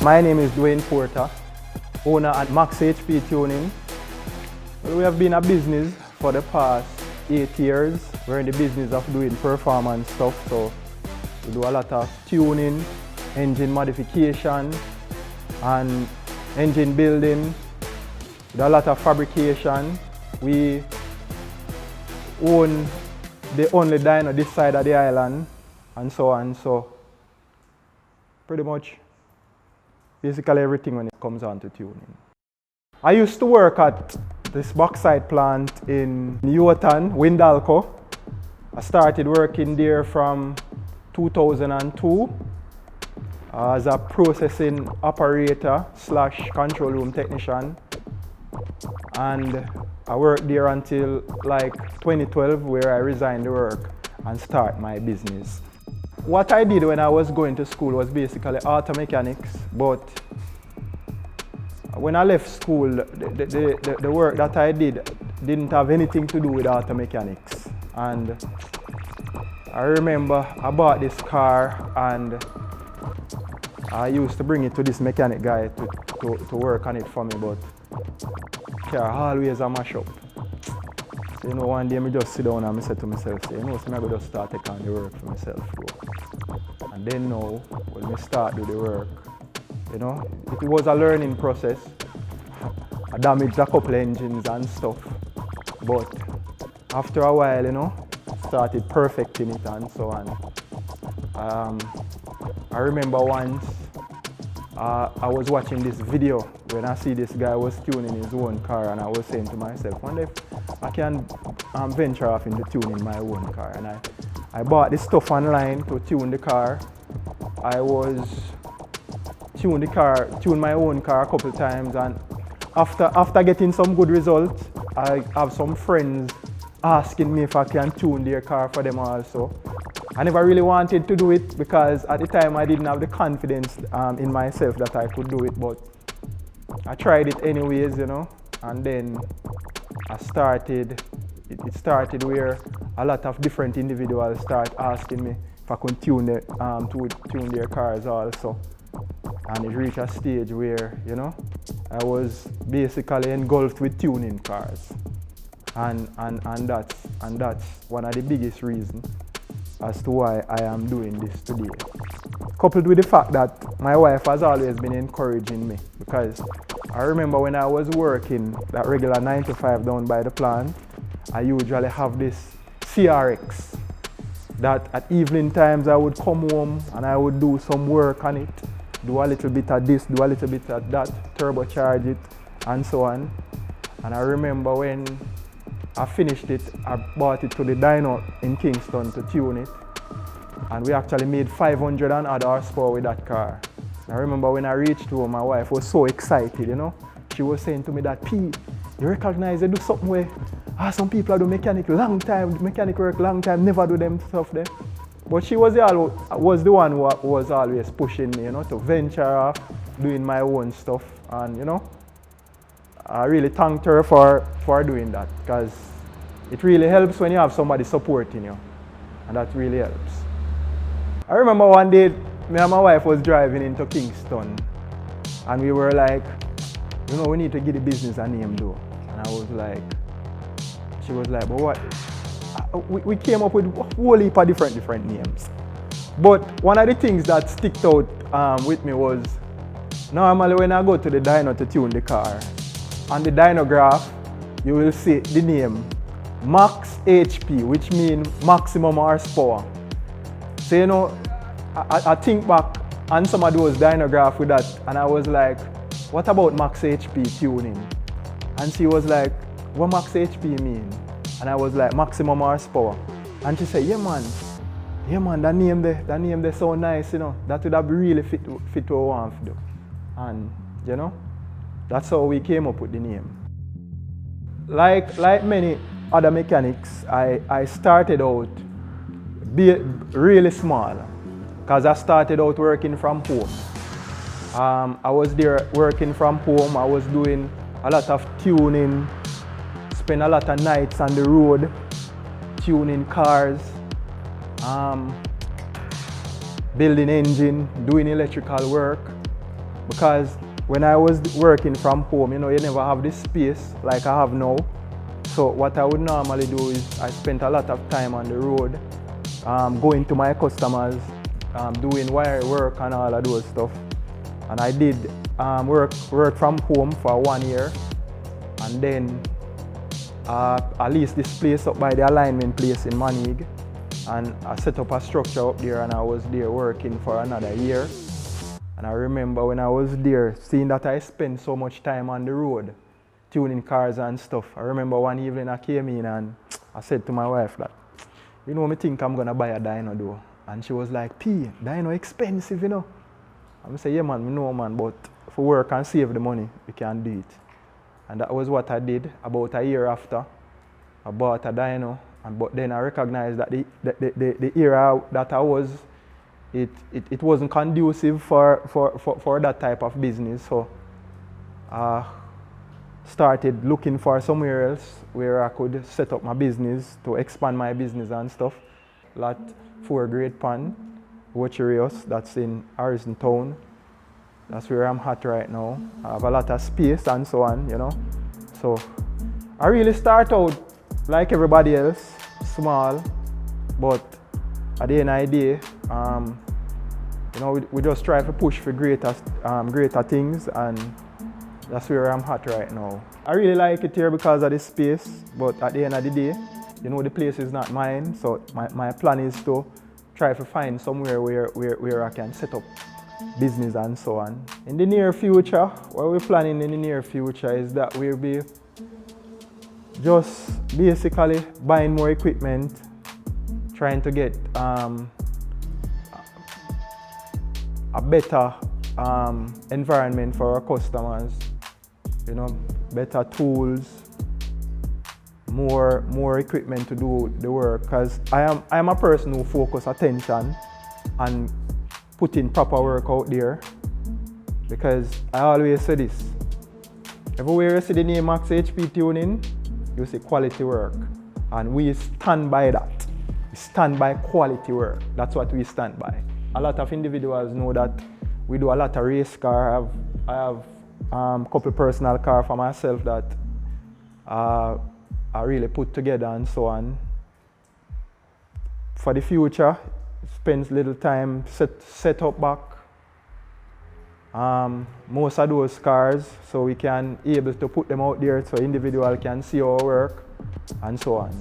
My name is Dwayne Porter, owner at Max HP Tuning. Well, we have been a business for the past 8 years. We're in the business of doing performance stuff, so we do a lot of tuning, engine modification, and engine building. We do a lot of fabrication. We own the only dyno this side of the island, and so on. So pretty much basically everything when it comes on to tuning. I used to work at this bauxite plant in Newton, Windalco. I started working there from 2002 as a processing operator / control room technician. And I worked there until like 2012, where I resigned the work and start my business. What I did when I was going to school was basically auto mechanics, but when I left school, the work that I did didn't have anything to do with auto mechanics. And I remember I bought this car and I used to bring it to this mechanic guy to work on it for me, but car always a mash up. So, one day I just sit down and I said to myself, so, so I go just start taking on the work for myself. And then now, when I start do the work, it was a learning process. I damaged a couple engines and stuff. But after a while, started perfecting it and so on. I remember once I was watching this video when I see this guy was tuning his own car, and I was saying to myself, wonder if I can venture off into tuning my own car. And I bought this stuff online to tune the car. I was tune my own car a couple times, and after getting some good results, I have some friends asking me if I can tune their car for them also. I never really wanted to do it because at the time I didn't have the confidence in myself that I could do it, but I tried it anyways, and then it started where a lot of different individuals start asking me if I could tune their cars also. And it reached a stage where, I was basically engulfed with tuning cars. And that's one of the biggest reasons as to why I am doing this today. Coupled with the fact that my wife has always been encouraging me, because I remember when I was working that regular 9 to 5 down by the plant, I usually have this CRX that at evening times I would come home and I would do some work on it, do a little bit of this, do a little bit of that, turbocharge it, and so on. And I remember when I finished it, I brought it to the dyno in Kingston to tune it, and we actually made 500 and odd horsepower with that car. I remember when I reached home, my wife was so excited, She was saying to me that, P, you recognize you do something where some people do mechanic long time, mechanic work long time, never do them stuff there. But she was the one who was always pushing me, to venture off, doing my own stuff. And, I really thanked her for doing that, because it really helps when you have somebody supporting you. And that really helps. I remember one day, me and my wife was driving into Kingston. And we were like, we need to give the business a name though. And I was like, she was like, but what? We came up with a whole heap of different names. But one of the things that sticked out with me was, normally when I go to the dyno to tune the car, on the dynograph, you will see the name Max HP, which means maximum horsepower. So I think back on some of those dynographs with that, and I was like, what about Max HP tuning? And she was like, what Max HP mean? And I was like, maximum horsepower. And she said, yeah man, that name there so nice, that would have really fit what we want to do. And that's how we came up with the name. Like many other mechanics, I started out really small, because I started out working from home. I was there working from home. I was doing a lot of tuning, spend a lot of nights on the road, tuning cars, building engine, doing electrical work. Because when I was working from home, you never have this space like I have now. So what I would normally do is I spent a lot of time on the road, going to my customers, doing wire work and all of those stuff. And I did work from home for 1 year, and then I leased this place up by the alignment place in Manig, and I set up a structure up there, and I was there working for another year. And I remember when I was there, seeing that I spent so much time on the road, tuning cars and stuff. I remember one evening I came in and I said to my wife that, I think I'm gonna buy a dyno though. And she was like, P, dyno expensive, I said, yeah man, no man, but for work and save the money, we can do it. And that was what I did. About a year after, I bought a dyno, but then I recognized that the era that I was, it wasn't conducive for that type of business. So I started looking for somewhere else where I could set up my business, to expand my business and stuff. Lot 4 Great Pan, Watcherius, that's in Harrison Town. That's where I'm at right now. I have a lot of space and so on, So I really start out like everybody else, small, but at the end of the day, we just try to push for greater things, and that's where I'm at right now. I really like it here because of the space, but at the end of the day, the place is not mine, so my plan is to try to find somewhere where I can set up business and so on. In the near future, what we're planning in the near future is that we'll be just basically buying more equipment, trying to get a better environment for our customers, better tools, more equipment to do the work, because I am a person who focuses attention and putting proper work out there, because I always say this, everywhere you see the name Max HP Tuning, you see quality work, and we stand by that. We stand by quality work. That's what we stand by. A lot of individuals know that we do a lot of race car. I have a couple personal cars for myself that I really put together and so on. For the future, spend little time set up back most of those cars, so we can able to put them out there so individual can see our work and so on.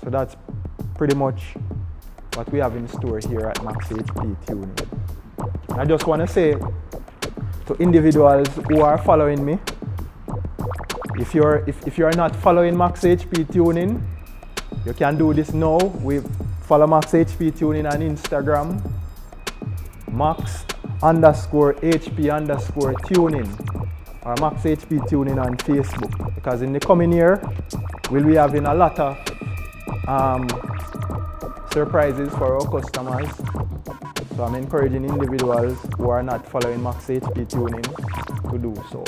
So that's pretty much what we have in store here at Max HP Tuning. I just want to say to individuals who are following me, if you're not following Max HP Tuning, you can do this now. We follow Max HP Tuning on Instagram, Max_HP_tuning, or Max HP Tuning on Facebook. Because in the coming year, we'll be having a lot of surprises for our customers. So I'm encouraging individuals who are not following Max HP Tuning to do so.